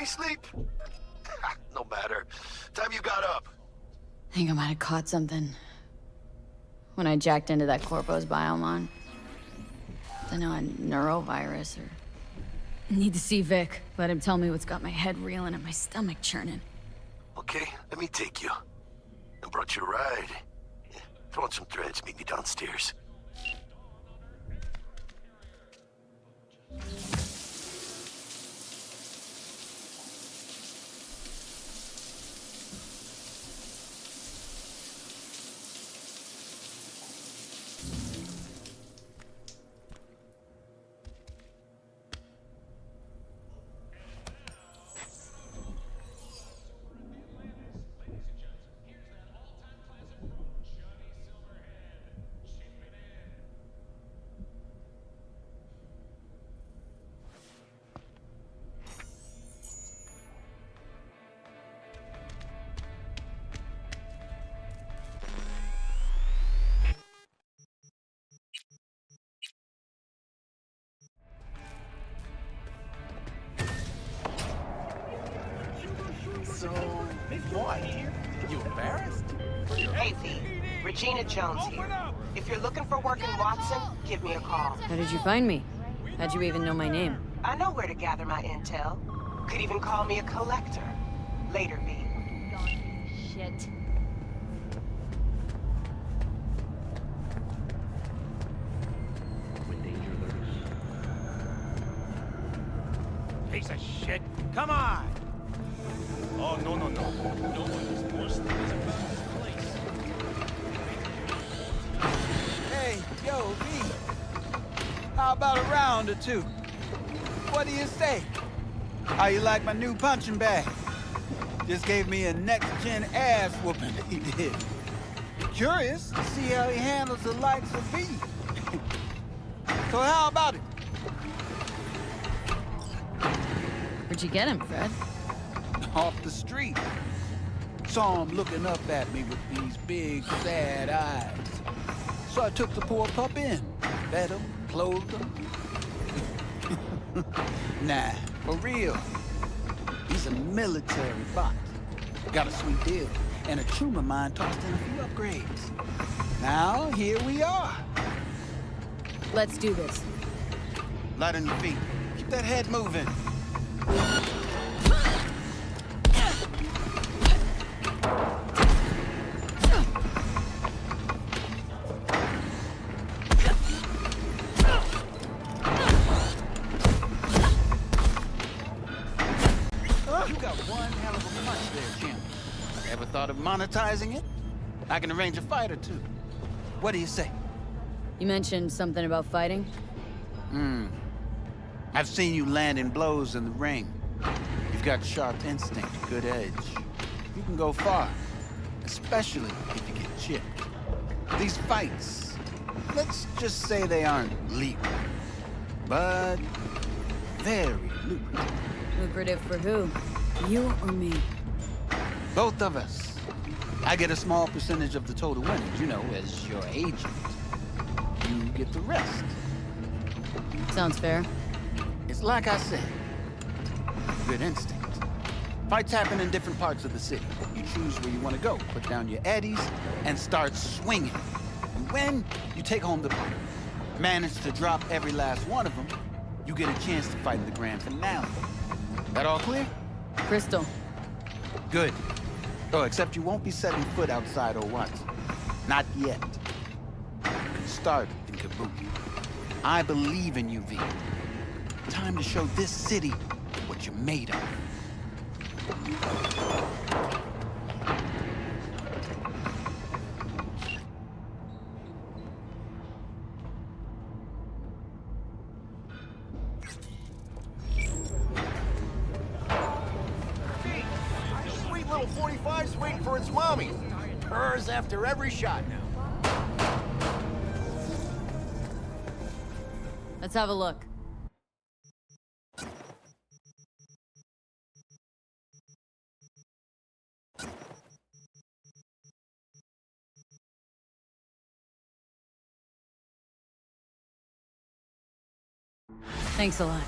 sleep? No matter. Time you got up. I think I might have caught something when I jacked into that Corpo's biomon. I know a neurovirus or... Need to see Vic. Let him tell me what's got my head reeling and my stomach churning. Okay, let me take you. I brought you a ride. Yeah, throw on some threads, meet me downstairs. So, what? You embarrassed? Hey, V. Regina Jones here. If you're looking for work in Watson, give me a call. How did you find me? How'd you even know my name? I know where to gather my intel. Could even call me a collector. Later, V. Shit. When danger lurks. Piece of shit! Come on! Oh, no. No one is more serious about this place. Hey, yo, V. How about a round or two? What do you say? How you like my new punching bag? Just gave me a next-gen ass whooping, he did. Curious to see how he handles the likes of V. So how about it? Where'd you get him, Fred? Off the street. Saw him looking up at me with these big, sad eyes. So I took the poor pup in. Fed him, clothed him. Nah, for real. He's a military bot. Got a sweet deal. And a tumor mine tossed in a few upgrades. Now, here we are. Let's do this. Light on your feet. Keep that head moving. Thought of monetizing it? I can arrange a fight or two. What do you say? You mentioned something about fighting? I've seen you landing blows in the ring. You've got sharp instinct, good edge. You can go far, especially if you get chipped. These fights, let's just say they aren't legal, but very lucrative. Lucrative for who? You or me? Both of us. I get a small percentage of the total winnings, you know, as your agent. You get the rest. Sounds fair. It's like I said. Good instinct. Fights happen in different parts of the city. You choose where you want to go, put down your eddies, and start swinging. And when you take home the point, manage to drop every last one of them, you get a chance to fight in the grand finale. That all clear? Crystal. Good. Oh, except you won't be setting foot outside or Watson. Not yet. You can start in Kabuki. I believe in you, V. Time to show this city what you're made of. Sweet little 45's waiting for its mommy. Purrs after every shot now. Let's have a look. Thanks a lot.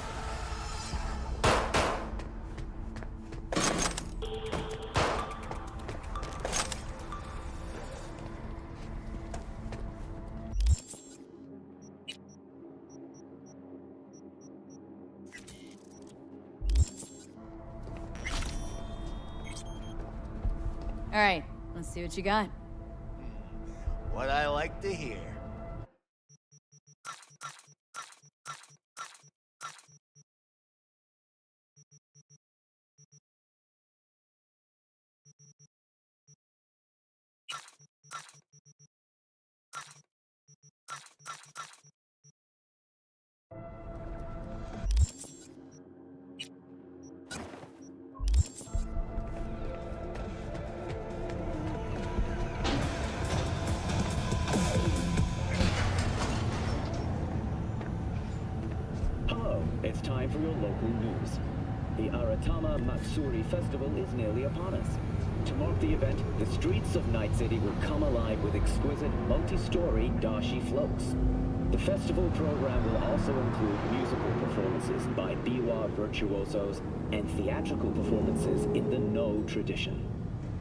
All right, let's see what you got. What I like to hear. Hello, it's time for your local news. The Aratama Matsuri Festival is nearly upon us. To mark the event, the streets of Night City will come alive with exquisite multi-story dashi floats. The festival program will also include musical performances by biwa virtuosos and theatrical performances in the No tradition.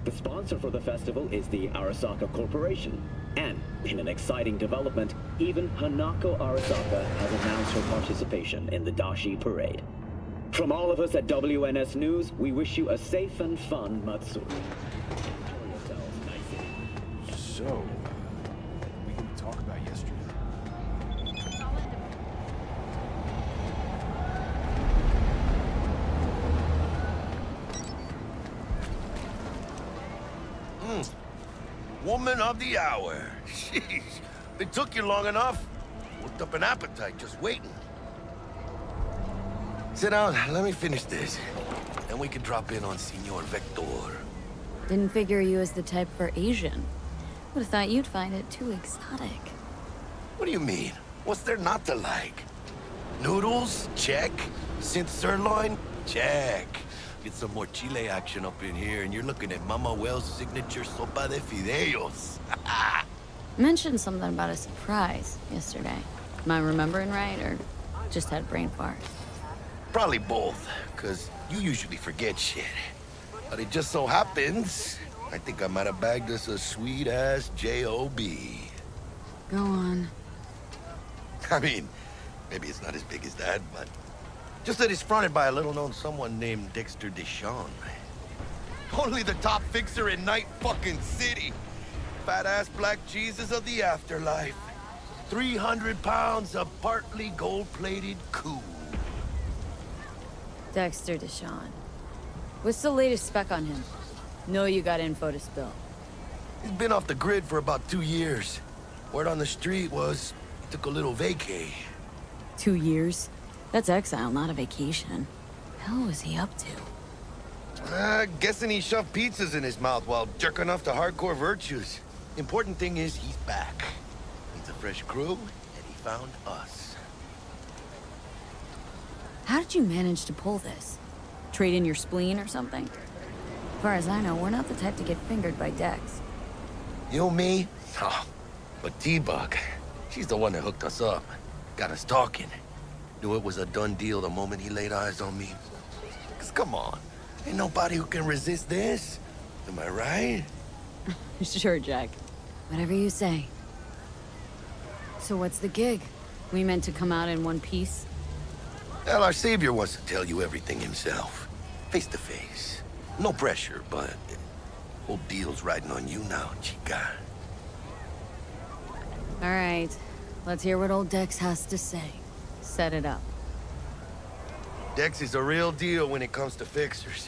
The sponsor for the festival is the Arasaka Corporation. And, in an exciting development, even Hanako Arasaka has announced her participation in the Dashi Parade. From all of us at WNS News, we wish you a safe and fun Matsuri. Enjoy yourselves, Night City. So, we can talk about yesterday. Woman of the hour. Jeez, it took you long enough. Worked up an appetite just waiting. Sit down, let me finish this. Then we can drop in on Senor Vector. Didn't figure you as the type for Asian. Would have thought you'd find it too exotic. What do you mean? What's there not to like? Noodles? Check. Synth sirloin? Check. Get some more Chile action up in here, and you're looking at Mama Wells' signature sopa de fideos. Mentioned something about a surprise yesterday. Am I remembering right, or just had a brain fart? Probably both, because you usually forget shit. But it just so happens, I think I might have bagged us a sweet-ass J.O.B. Go on. I mean, maybe it's not as big as that, but just that it's fronted by a little-known someone named Dexter Deshawn. Only the top fixer in Night fucking City. Fat-ass black Jesus of the afterlife. 300 pounds of partly gold-plated cool. Dexter Deshawn. What's the latest spec on him? Know you got info to spill. He's been off the grid for about 2 years. Word on the street was he took a little vacay. 2 years? That's exile, not a vacation. Hell was he up to? Guessing he shoved pizzas in his mouth while jerking off to hardcore virtues. Important thing is he's back. Needs a fresh crew, and he found us. How did you manage to pull this? Trade in your spleen or something? As far as I know, we're not the type to get fingered by Dex. You know me? Oh, but T-Bug, she's the one that hooked us up. Got us talking. Knew it was a done deal the moment he laid eyes on me. 'Cause come on, ain't nobody who can resist this. Am I right? Sure, Jack. Whatever you say. So what's the gig? We meant to come out in one piece? Well, our savior wants to tell you everything himself. Face to face. No pressure, but whole deal's riding on you now, chica. All right. Let's hear what old Dex has to say. Set it up. Dex is a real deal when it comes to fixers.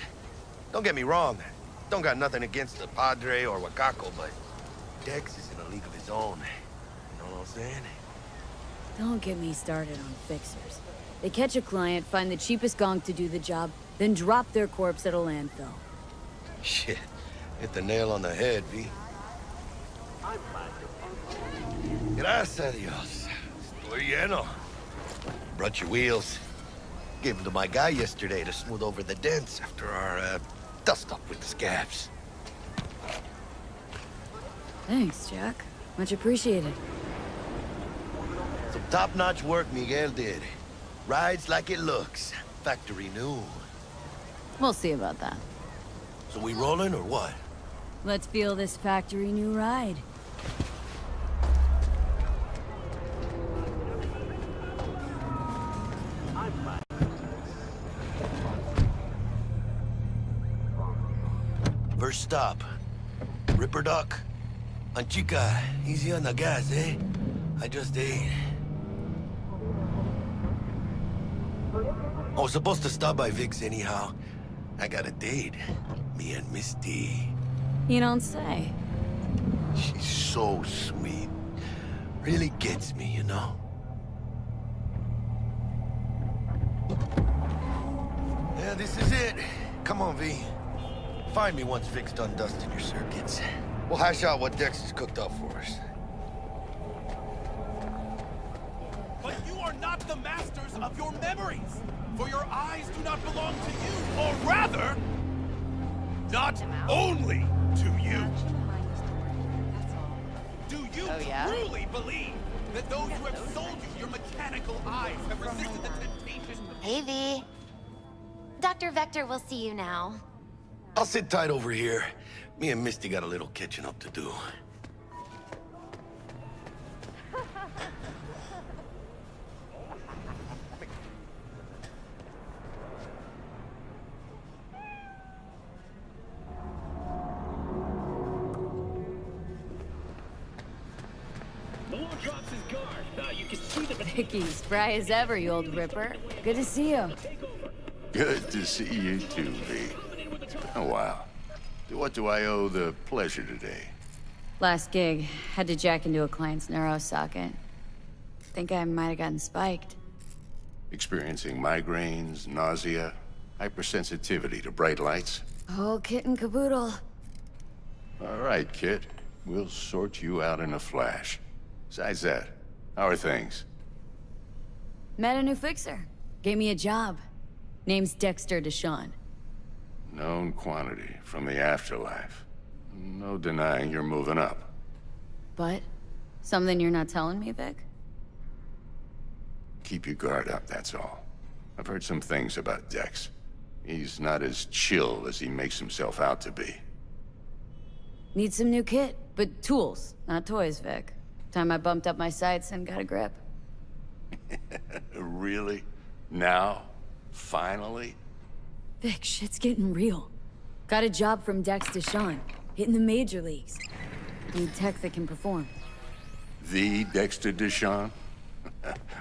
Don't get me wrong. Don't got nothing against the Padre or Wakako, but Dex is in a league of his own. You know what I'm saying? Don't get me started on fixers. They catch a client, find the cheapest gonk to do the job, then drop their corpse at a landfill. Shit. Hit the nail on the head, V. Gracias a Dios. Estoy lleno. Brought your wheels. Gave them to my guy yesterday to smooth over the dents after our, dust-up with the scabs. Thanks, Jack. Much appreciated. Some top-notch work Miguel did. Rides like it looks. Factory new. We'll see about that. So we rolling or what? Let's feel this factory new ride. First stop, Ripper Doc? Chica, easy on the gas, eh? I just ate. I was supposed to stop by Vic's anyhow. I got a date. Me and Misty. You don't say. She's so sweet. Really gets me, you know? Yeah, this is it. Come on, V. Find me once Vic's done dusting your circuits. We'll hash out what Dex has cooked up for us. But you are not the masters of your memories, for your eyes do not belong to you, or rather, not only to you. Do you truly believe that those who have sold you your mechanical eyes have resisted the temptation? Hey, V. Dr. Vector will see you now. I'll sit tight over here. Me and Misty got a little catching up to do. Drops his guard. You can see the Vicky, spry as ever, you old ripper. Good to see you. Good to see you too, V. Oh, wow. What do I owe the pleasure today? Last gig, had to jack into a client's neuro socket. Think I might have gotten spiked. Experiencing migraines, nausea, hypersensitivity to bright lights? Oh, kit and caboodle. All right, kid. We'll sort you out in a flash. Besides that, how are things? Met a new fixer. Gave me a job. Name's Dexter Deshawn. Known quantity from the afterlife. No denying you're moving up. But? Something you're not telling me, Vic? Keep your guard up, that's all. I've heard some things about Dex. He's not as chill as he makes himself out to be. Need some new kit, but tools, not toys, Vic. Time I bumped up my sights and got a grip. Really? Now? Finally? Vic, shit's getting real. Got a job from Dex Deshawn, hitting the major leagues. Need tech that can perform. The Dexter Deshawn?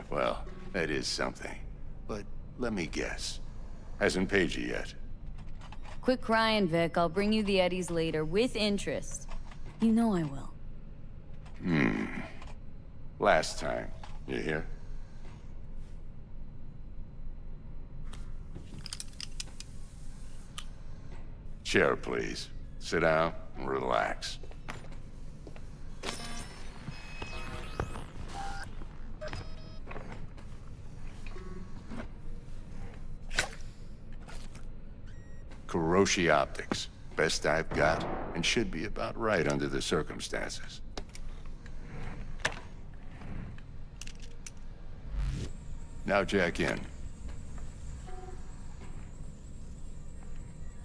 Well, that is something. But let me guess. Hasn't paid you yet. Quit crying, Vic. I'll bring you the eddies later, with interest. You know I will. Last time. You hear? Chair, please. Sit down and relax. Kuroshi Optics. Best I've got, and should be about right under the circumstances. Now jack in.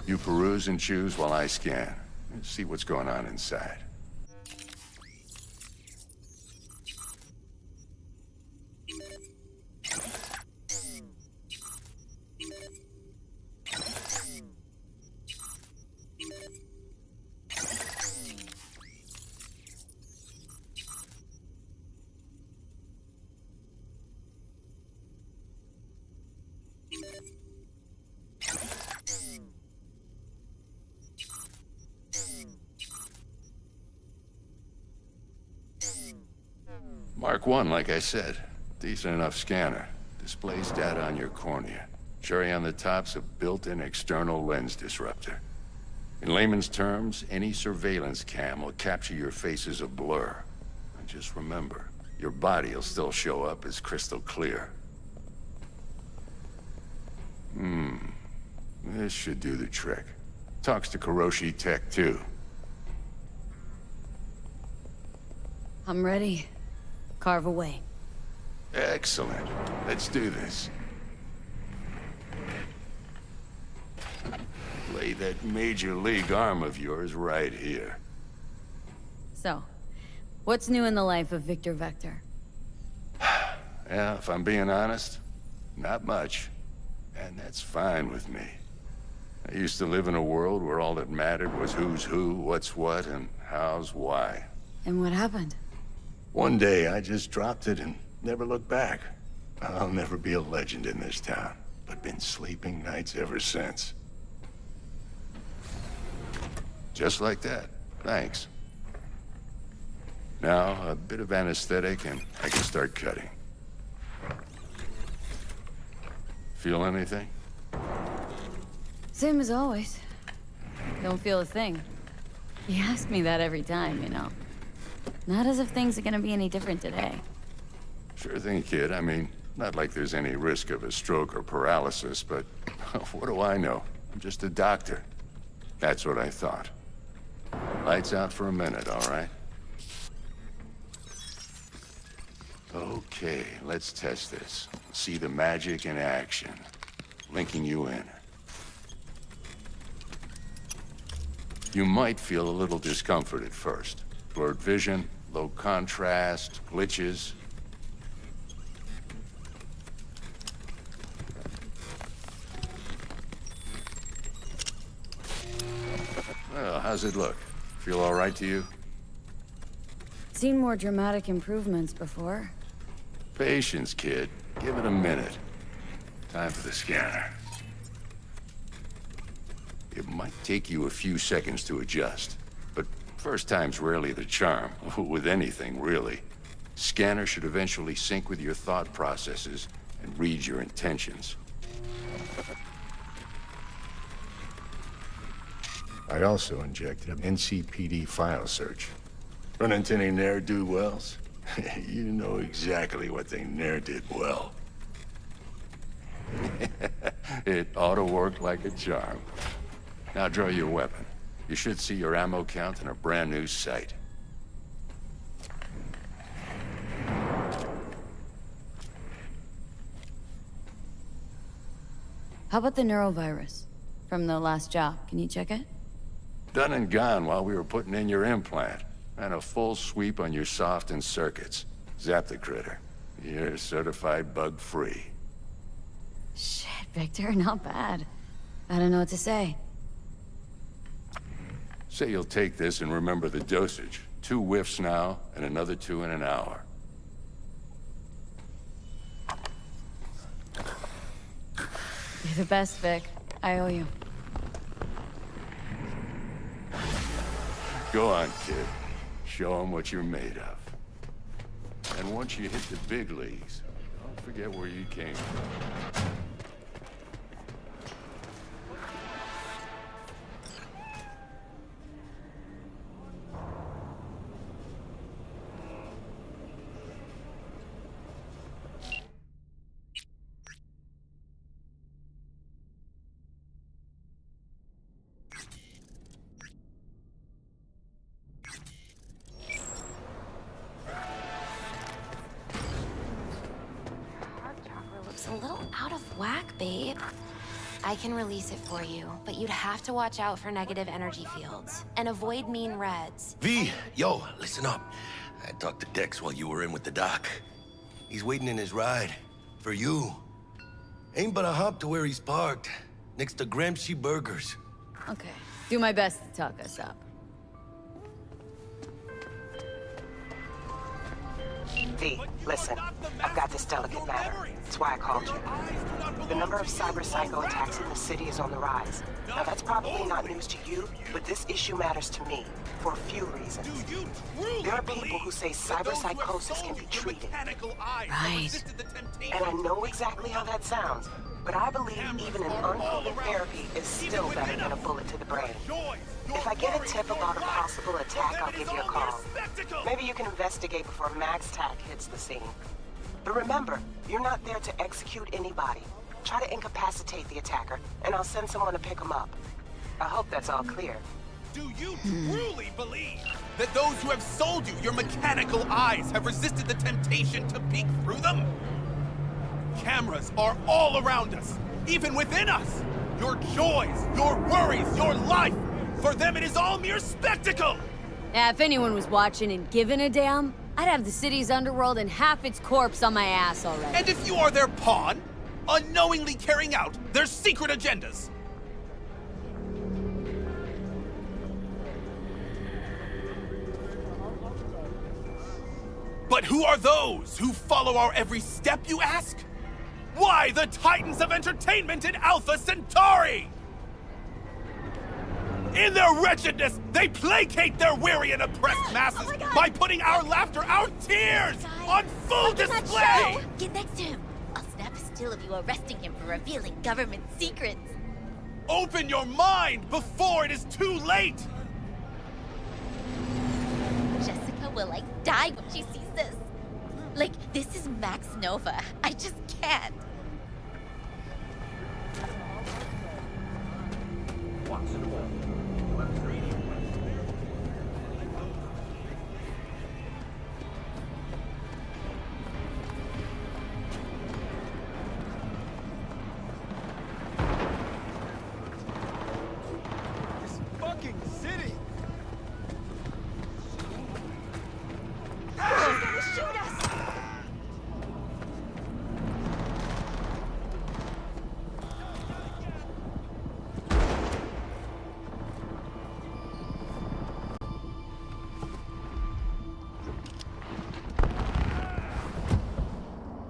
You peruse and choose while I scan. See what's going on inside. Mark 1, like I said. Decent enough scanner. Displays data on your cornea. Cherry on the top's a built-in external lens disruptor. In layman's terms, any surveillance cam will capture your face as a blur. And just remember, your body will still show up as crystal clear. This should do the trick. Talks to Kuroshi Tech, too. I'm ready. Carve away. Excellent. Let's do this. Lay that major league arm of yours right here. So, what's new in the life of Victor Vector? Yeah, if I'm being honest, not much. And that's fine with me. I used to live in a world where all that mattered was who's who, what's what, and how's, why. And what happened? One day, I just dropped it and never looked back. I'll never be a legend in this town, but been sleeping nights ever since. Just like that. Thanks. Now, a bit of anesthetic and I can start cutting. Feel anything? Same as always. Don't feel a thing. You ask me that every time, you know. Not as if things are gonna be any different today. Sure thing, kid. I mean, not like there's any risk of a stroke or paralysis, but what do I know? I'm just a doctor. That's what I thought. Lights out for a minute, all right? Okay, let's test this. See the magic in action. Linking you in. You might feel a little discomfort at first. Blurred vision, low contrast, glitches. Well, how's it look? Feel all right to you? Seen more dramatic improvements before. Patience, kid. Give it a minute. Time for the scanner. It might take you a few seconds to adjust, but first time's rarely the charm, with anything, really. Scanner should eventually sync with your thought processes and read your intentions. I also injected an NCPD file search. Run into any ne'er-do-wells? You know exactly what they ne'er did well. It ought to work like a charm. Now draw your weapon. You should see your ammo count in a brand new sight. How about the neurovirus? From the last job, can you check it? Done and gone while we were putting in your implant. And a full sweep on your soft and circuits. Zap the critter. You're certified bug-free. Shit, Victor, not bad. I don't know what to say. Say you'll take this and remember the dosage. 2 whiffs now, and another 2 in an hour. You're the best, Vic. I owe you. Go on, kid. Show them what you're made of. And once you hit the big leagues, don't forget where you came from. Looks a little out of whack, babe. I can release it for you, but you'd have to watch out for negative energy fields and avoid mean reds. V, yo, listen up. I talked to Dex while you were in with the doc. He's waiting in his ride. For you. Ain't but a hop to where he's parked. Next to Gramsci Burgers. Okay. Do my best to talk us up. V, listen. I've got this delicate matter. That's why I called you. The number of cyber-psycho attacks in the city is on the rise. Now, that's probably not news to you, but this issue matters to me for a few reasons. There are people who say cyber-psychosis can be treated. Right. And I know exactly how that sounds, but I believe even an unproven therapy is still better than a bullet to the brain. If I get a tip about a possible attack, I'll give you a call. Maybe you can investigate before Max Tack hits the scene. But remember, you're not there to execute anybody. Try to incapacitate the attacker, and I'll send someone to pick him up. I hope that's all clear. Do you truly believe that those who have sold you your mechanical eyes have resisted the temptation to peek through them? Cameras are all around us, even within us. Your joys, your worries, your life. For them, it is all mere spectacle. Yeah, if anyone was watching and giving a damn, I'd have the city's underworld and half its corpse on my ass already. And if you are their pawn, unknowingly carrying out their secret agendas. But who are those who follow our every step, you ask? Why, the titans of entertainment in Alpha Centauri! In their wretchedness, they placate their weary and oppressed masses by putting our laughter, our tears, on full display! Get next to him. I'll snap a still of you arresting him for revealing government secrets. Open your mind before it is too late! Jessica will, like, die when she sees this. Like, this is Max Nova. I just can't. This fucking city! She's gonna shoot us!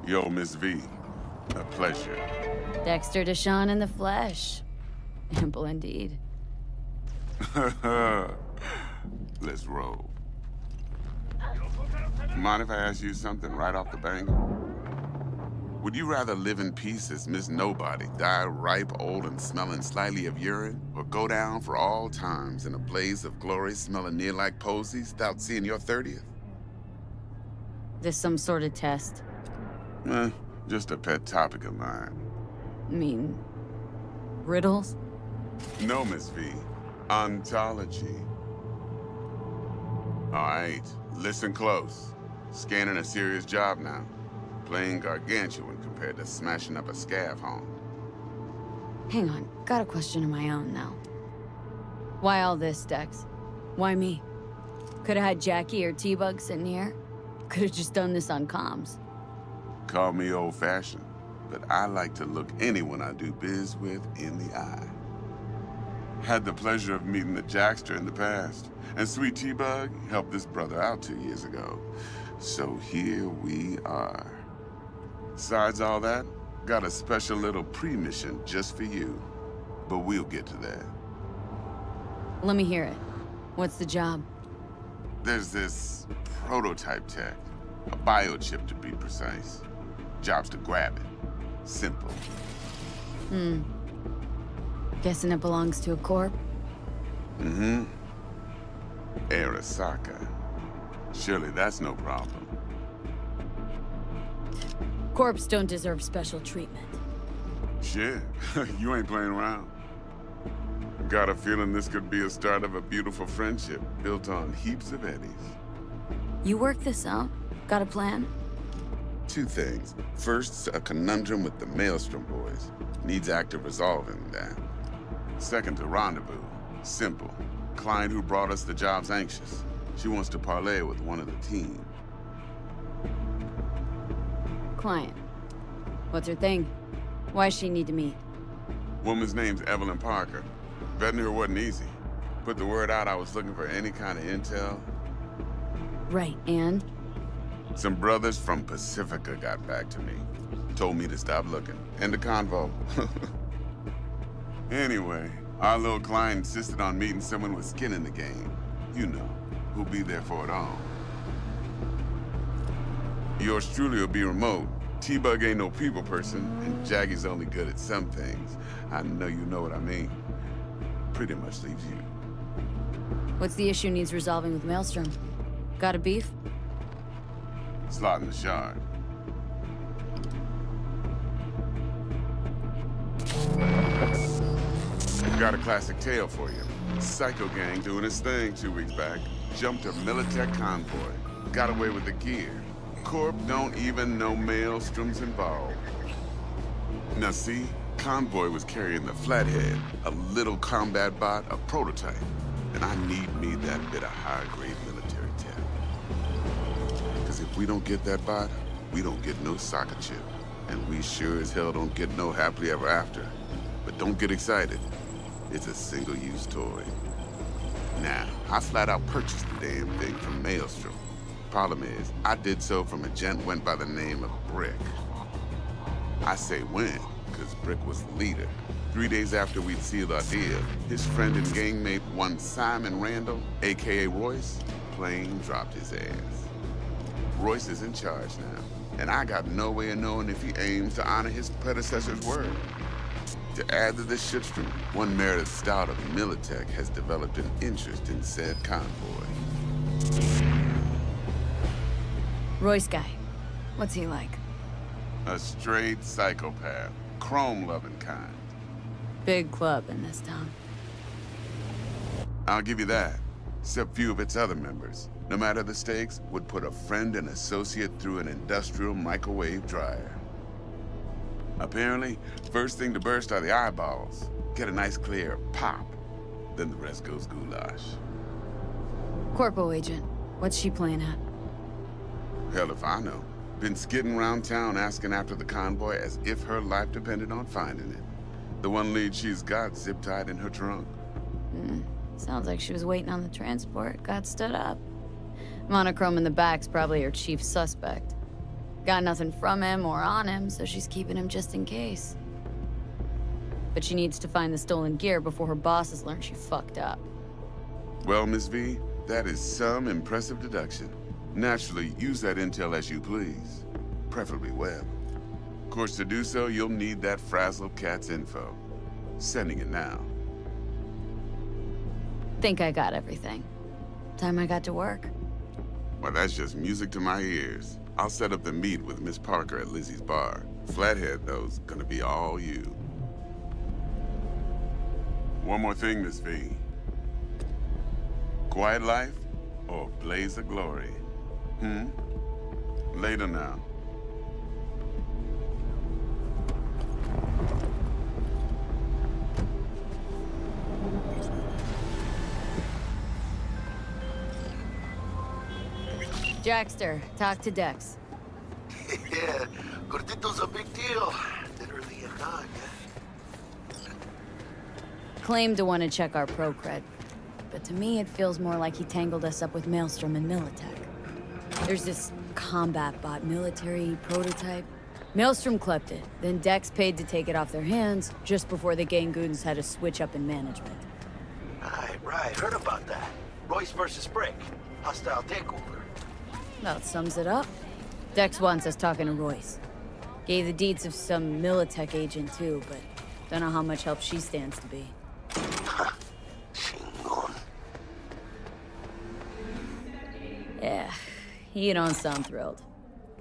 Yo, Miss V. A pleasure. Dexter Deshawn in the flesh. Ample indeed. Let's roll. Mind if I ask you something right off the bang? Would you rather live in peace as Miss Nobody, die ripe, old, and smelling slightly of urine, or go down for all times in a blaze of glory smelling near like posies without seeing your 30th? This some sort of test? Just a pet topic of mine. Mean... riddles? No, Miss V. Ontology. All right, listen close. Scanning a serious job now. Playing gargantuan compared to smashing up a scav home. Hang on, got a question of my own now. Why all this, Dex? Why me? Could've had Jackie or T-Bug sitting here. Could've just done this on comms. Call me old-fashioned, but I like to look anyone I do biz with in the eye. Had the pleasure of meeting the Jackster in the past, and Sweet T-Bug helped this brother out 2 years ago. So here we are. Besides all that, got a special little pre-mission just for you. But we'll get to that. Let me hear it. What's the job? There's this prototype tech, a biochip to be precise. Job's to grab it. Simple. Guessing it belongs to a corp? Mm-hmm. Arasaka. Surely that's no problem. Corps don't deserve special treatment. Shit, you ain't playing around. Got a feeling this could be a start of a beautiful friendship built on heaps of eddies. You work this out? Got a plan? 2 things. First, a conundrum with the Maelstrom boys. Needs active resolving that. Second, a rendezvous. Simple. Client who brought us the job's anxious. She wants to parlay with one of the team. Client. What's her thing? Why's she need to meet? Woman's name's Evelyn Parker. Vetting her wasn't easy. Put the word out I was looking for any kind of intel. Right, and? Some brothers from Pacifica got back to me. Told me to stop looking. End the convo. Anyway, our little client insisted on meeting someone with skin in the game. You know, who'll be there for it all. Yours truly will be remote. T-Bug ain't no people person, and Jaggy's only good at some things. I know you know what I mean. Pretty much leaves you. What's the issue needs resolving with Maelstrom? Got a beef? Slot in the shard. Got a classic tale for you. Psycho gang doing his thing 2 weeks back. Jumped a Militech convoy. Got away with the gear. Corp don't even know Maelstrom's involved. Now see, convoy was carrying the Flathead, a little combat bot, a prototype. And I need me that bit of high-grade military tech. Because if we don't get that bot, we don't get no soccer chip. And we sure as hell don't get no happily ever after. But don't get excited. It's a single-use toy. Now, I flat out purchased the damn thing from Maelstrom. Problem is, I did so from a gent went by the name of Brick. I say when, because Brick was the leader. 3 days after we'd sealed our deal, his friend and gangmate, one Simon Randall, aka Royce, plain dropped his ass. Royce is in charge now, and I got no way of knowing if he aims to honor his predecessor's word. To add to this shitstream, one Meredith Stout of Militech has developed an interest in said convoy. Royce guy. What's he like? A straight psychopath, chrome-loving kind. Big club in this town. I'll give you that, except few of its other members, no matter the stakes, would put a friend and associate through an industrial microwave dryer. Apparently, first thing to burst are the eyeballs. Get a nice clear pop, then the rest goes goulash. Corpo agent. What's she playing at? Hell if I know. Been skidding around town asking after the convoy as if her life depended on finding it. The one lead she's got zip-tied in her trunk. Sounds like she was waiting on the transport, got stood up. Monochrome in the back's probably her chief suspect. Got nothing from him or on him, so she's keeping him just in case. But she needs to find the stolen gear before her bosses learn she fucked up. Well, Miss V, that is some impressive deduction. Naturally, use that intel as you please. Preferably web. Of course, to do so, you'll need that Frazzle Cat's info. Sending it now. Think I got everything. Time I got to work. Well, that's just music to my ears. I'll set up the meet with Miss Parker at Lizzie's bar. Flathead, though's gonna be all you. One more thing, Miss V. Quiet life or blaze of glory? Later now. Jackster, talk to Dex. Yeah, Gordito's a big deal. Literally a dog, Claimed to want to check our pro cred. But to me, it feels more like he tangled us up with Maelstrom and Militech. There's this combat bot military prototype. Maelstrom clept it, then Dex paid to take it off their hands just before the Gangoons had a switch up in management. Right. Heard about that. Royce versus Brick. Hostile takeover. That sums it up. Dex wants us talking to Royce. Gave the deeds of some Militech agent too, but don't know how much help she stands to be. Chingon. Yeah, you don't sound thrilled.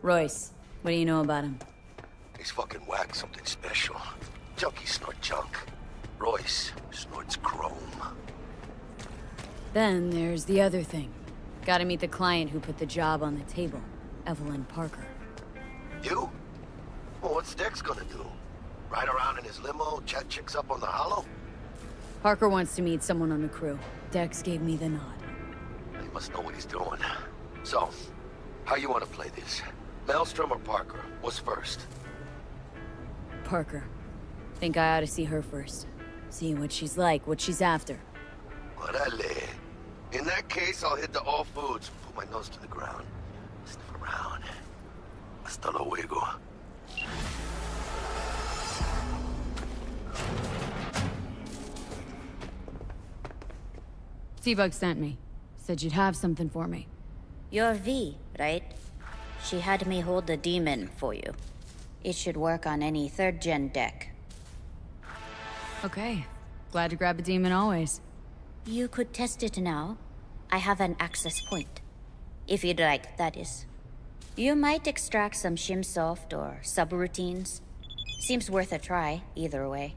Royce, what do you know about him? He's fucking whack, something special. Junkies snort junk. Royce snorts chrome. Then there's the other thing. Gotta meet the client who put the job on the table, Evelyn Parker. You? Well, what's Dex gonna do? Ride around in his limo, chat chicks up on the hollow? Parker wants to meet someone on the crew. Dex gave me the nod. He must know what he's doing. So, how you want to play this? Maelstrom or Parker? What's first? Parker. Think I ought to see her first. See what she's like, what she's after. Orale. In that case, I'll hit the all foods, put my nose to the ground, sniff around. Hasta luego. T-Bug sent me. Said you'd have something for me. You're V, right? She had me hold the demon for you. It should work on any 3rd-gen deck. Okay. Glad to grab a demon always. You could test it now. I have an access point. If you'd like, that is. You might extract some shimsoft or subroutines. Seems worth a try, either way.